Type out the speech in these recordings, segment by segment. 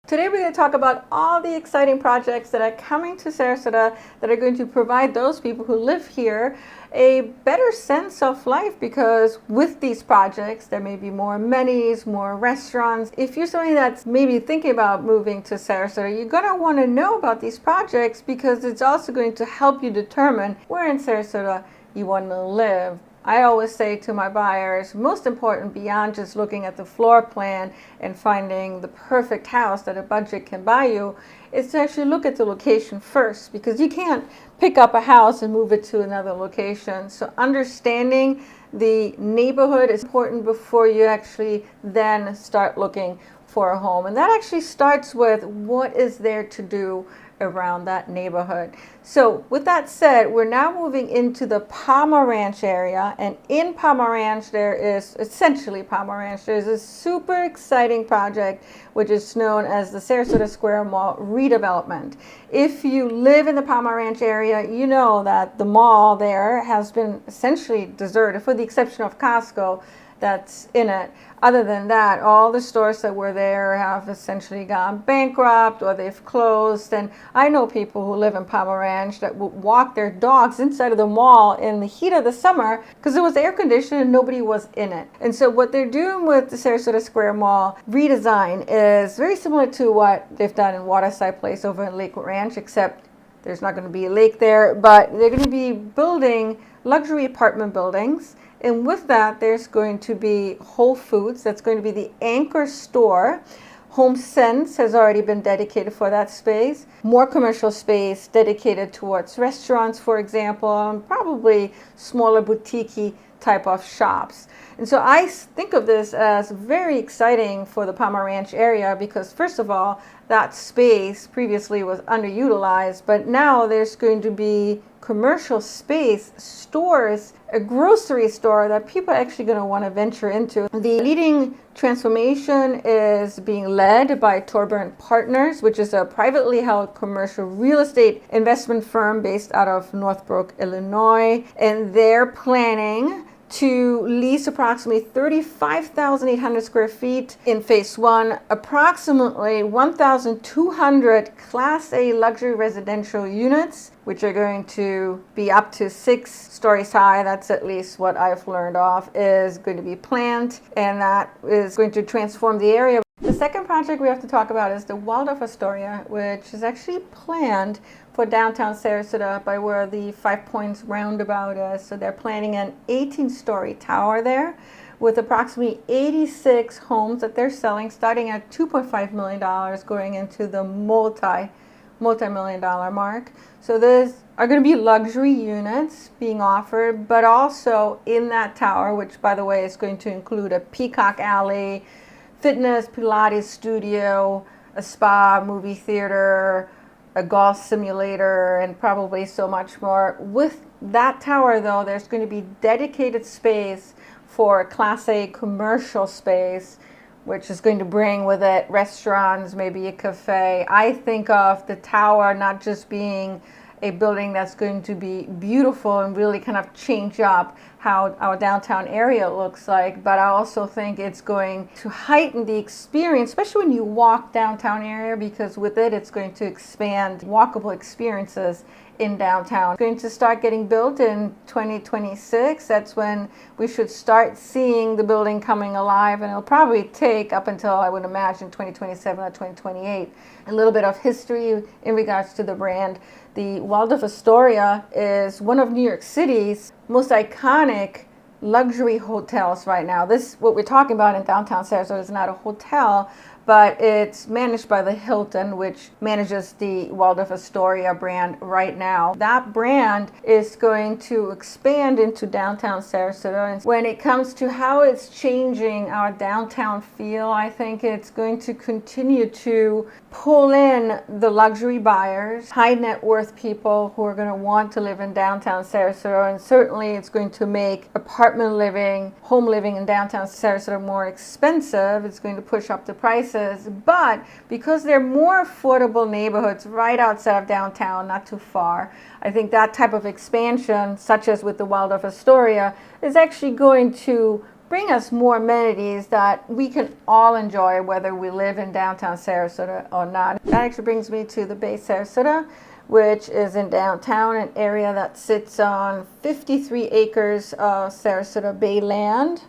Today we're going to talk about all the exciting projects that are coming to Sarasota that are going to provide those people who live here a better sense of life, because with these projects there may be more amenities, more restaurants. If you're somebody that's maybe thinking about moving to Sarasota, you're going to want to know about these projects because it's also going to help you determine where in Sarasota you want to live. I always say to my buyers, most important beyond just looking at the floor plan and finding the perfect house that a budget can buy you is to actually look at the location first, because you can't pick up a house and move it to another location. So understanding the neighborhood is important before you actually then start looking for a home. And that actually starts with what is there to do around that neighborhood. So with that said, we're now moving into the Palmer Ranch area, and in Palmer Ranch there's a super exciting project which is known as the Sarasota Square Mall redevelopment. If you live in the Palmer Ranch area, you know that the mall there has been essentially deserted, for the exception of Costco that's in it. Other than that, all the stores that were there have essentially gone bankrupt or they've closed. And I know people who live in Palmer Ranch that would walk their dogs inside of the mall in the heat of the summer because it was air conditioned and nobody was in it. And so what they're doing with the Sarasota Square Mall redesign is very similar to what they've done in Waterside Place over in Lakewood Ranch, except there's not going to be a lake there, but they're going to be building luxury apartment buildings. And with that, there's going to be Whole Foods. That's going to be the anchor store. Home Sense has already been dedicated for that space. More commercial space dedicated towards restaurants, for example, and probably smaller boutique type of shops. And so I think of this as very exciting for the Palmer Ranch area because, first of all, that space previously was underutilized, but now there's going to be commercial space, stores, a grocery store that people are actually going to want to venture into. The leading transformation is being led by Torburn Partners, which is a privately held commercial real estate investment firm based out of Northbrook, Illinois, and they're planning to lease approximately 35,800 square feet in phase one, approximately 1,200 Class A luxury residential units, which are going to be up to 6 stories high. That's at least what I've learned of, is going to be planned, and that is going to transform the area. The second project we have to talk about is the Waldorf Astoria, which is actually planned for downtown Sarasota by where the 5 Points roundabout is. So they're planning an 18-story tower there with approximately 86 homes that they're selling, starting at $2.5 million, going into the multi-million dollar mark. So those are going to be luxury units being offered, but also in that tower, which by the way is going to include a Peacock Alley, fitness, Pilates studio, a spa, movie theater, a golf simulator, and probably so much more. With that tower though, there's going to be dedicated space for Class A commercial space, which is going to bring with it restaurants, maybe a cafe. I think of the tower not just being a building that's going to be beautiful and really kind of change up how our downtown area looks like, but I also think it's going to heighten the experience, especially when you walk downtown area, because with it, it's going to expand walkable experiences in downtown. It's going to start getting built in 2026. That's when we should start seeing the building coming alive, and it'll probably take up until, I would imagine, 2027 or 2028. A little bit of history in regards to the brand. The Waldorf Astoria is one of New York City's most iconic luxury hotels right now. This, what we're talking about in downtown Sarasota, is not a hotel, but it's managed by the Hilton, which manages the Waldorf Astoria brand right now. That brand is going to expand into downtown Sarasota. And when it comes to how it's changing our downtown feel, I think it's going to continue to pull in the luxury buyers, high net worth people who are going to want to live in downtown Sarasota. And certainly it's going to make apartment living, home living in downtown Sarasota more expensive. It's going to push up the prices. But because they're more affordable neighborhoods right outside of downtown, not too far, I think that type of expansion, such as with the Waldorf Astoria, is actually going to bring us more amenities that we can all enjoy, whether we live in downtown Sarasota or not. That actually brings me to the Bay Sarasota, which is in downtown, an area that sits on 53 acres of Sarasota Bay land.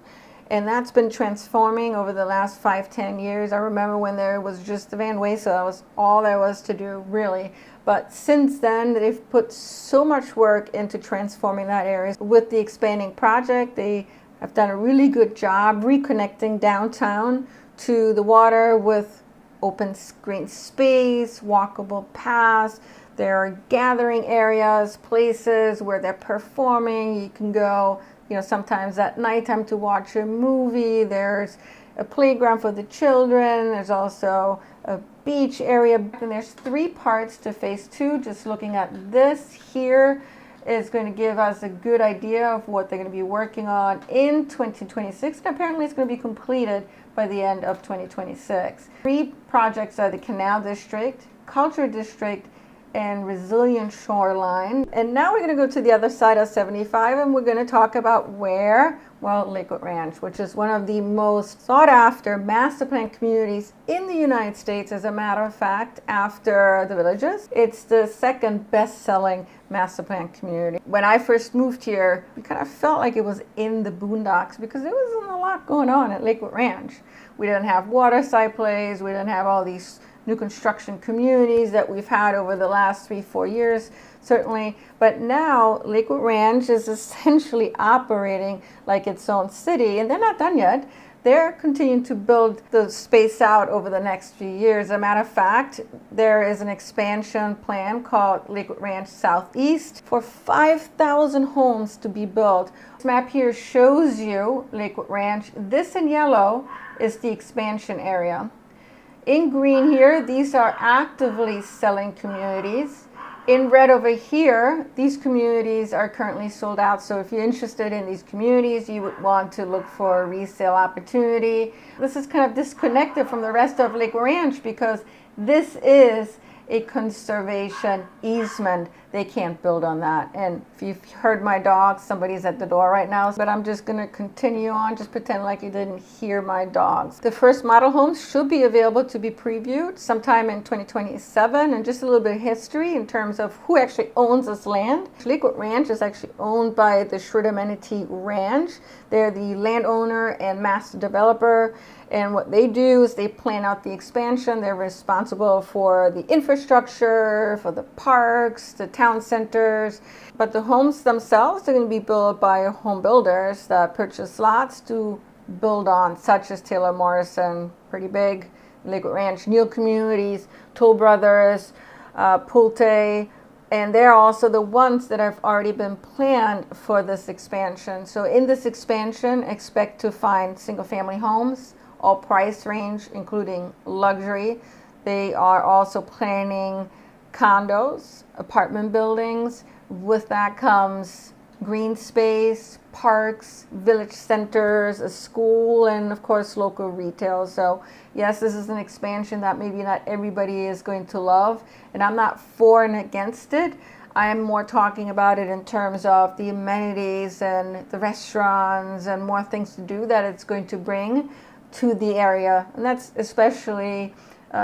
And that's been transforming over the last 5-10 years. I remember when there was just the Van Way, so that was all there was to do, really. But since then, they've put so much work into transforming that area. With the expanding project, they have done a really good job reconnecting downtown to the water with open green space, walkable paths. There are gathering areas, places where they're performing. You can go, sometimes at nighttime to watch a movie. There's a playground for the children. There's also a beach area. And there's 3 parts to phase 2. Just looking at this here is going to give us a good idea of what they're going to be working on in 2026. And apparently it's going to be completed by the end of 2026. 3 projects are the Canal District, Culture District, and Resilient Shoreline. And now we're going to go to the other side of 75, and we're going to talk about where? Well, Lakewood Ranch, which is one of the most sought after master plan communities in the United States. As a matter of fact, after the Villages, it's the second best-selling master plan community. When I first moved here, we kind of felt like it was in the boondocks because there wasn't a lot going on at Lakewood Ranch. We didn't have waterside plays, we didn't have all these new construction communities that we've had over the last 3-4 years, certainly. But now Lakewood Ranch is essentially operating like its own city, and they're not done yet. They're continuing to build the space out over the next few years. As a matter of fact, there is an expansion plan called Lakewood Ranch Southeast for 5,000 homes to be built. This map here shows you Lakewood Ranch. This in yellow is the expansion area. In green here, these are actively selling communities. In red over here, these communities are currently sold out. So if you're interested in these communities, you would want to look for a resale opportunity. This is kind of disconnected from the rest of Lakewood Ranch because this is a conservation easement. They can't build on that. And if you've heard my dog, somebody's at the door right now, but I'm just gonna continue on, just pretend like you didn't hear my dogs. The first model homes should be available to be previewed sometime in 2027, and just a little bit of history in terms of who actually owns this land. Lakewood Ranch is actually owned by the Amenity Ranch. They're the landowner and master developer. And what they do is they plan out the expansion. They're responsible for the infrastructure, for the parks, the town centers. But the homes themselves are going to be built by home builders that purchase lots to build on, such as Taylor Morrison, pretty big, Lakewood Ranch, Neal Communities, Toll Brothers, Pulte. And they're also the ones that have already been planned for this expansion. So in this expansion, expect to find single-family homes, all price range, including luxury. They are also planning condos, apartment buildings. With that comes green space, parks, village centers, a school, and of course local retail. So yes, this is an expansion that maybe not everybody is going to love, and I'm not for and against it. I'm more talking about it in terms of the amenities and the restaurants and more things to do that it's going to bring to the area. And that's especially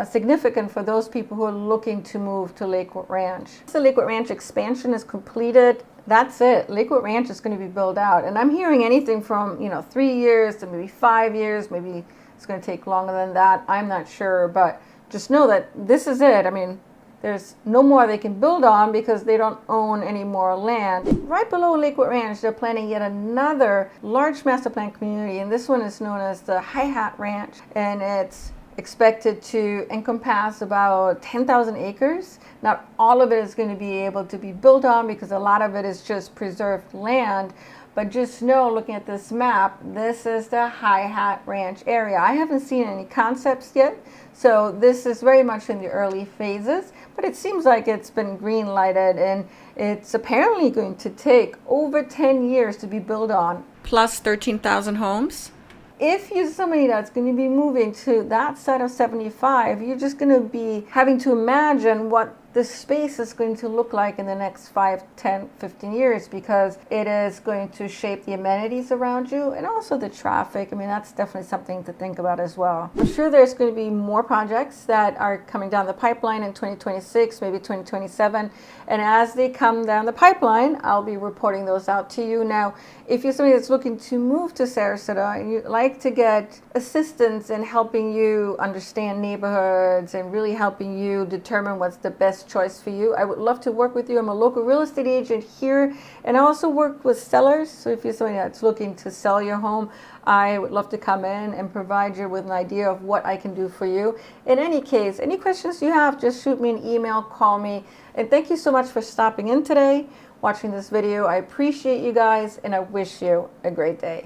significant for those people who are looking to move to Lakewood Ranch. The Lakewood Ranch expansion is completed. That's it. Lakewood Ranch is going to be built out. And I'm hearing anything from 3 years to maybe 5 years. Maybe it's going to take longer than that. I'm not sure. But just know that this is it. I mean, there's no more they can build on because they don't own any more land. Right below Lakewood Ranch, they're planning yet another large master plan community, and this one is known as the High Hat Ranch, and it's expected to encompass about 10,000 acres. Not all of it is going to be able to be built on because a lot of it is just preserved land. But just know, looking at this map, this is the High Hat Ranch area. I haven't seen any concepts yet, so this is very much in the early phases, but it seems like it's been green lighted, and it's apparently going to take over 10 years to be built on, plus 13,000 homes. If you're somebody that's going to be moving to that side of 75, you're just going to be having to imagine what the space is going to look like in the next 5, 10, 15 years, because it is going to shape the amenities around you and also the traffic. I mean, that's definitely something to think about as well. I'm sure there's going to be more projects that are coming down the pipeline in 2026, maybe 2027. And as they come down the pipeline, I'll be reporting those out to you. Now, if you're somebody that's looking to move to Sarasota and you'd like to get assistance in helping you understand neighborhoods and really helping you determine what's the best choice for you, I would love to work with you. I'm a local real estate agent here, and I also work with sellers. So if you're somebody that's looking to sell your home, I would love to come in and provide you with an idea of what I can do for you. In any case, any questions you have, just shoot me an email, call me. And thank you so much for stopping in today, watching this video. I appreciate you guys, and I wish you a great day.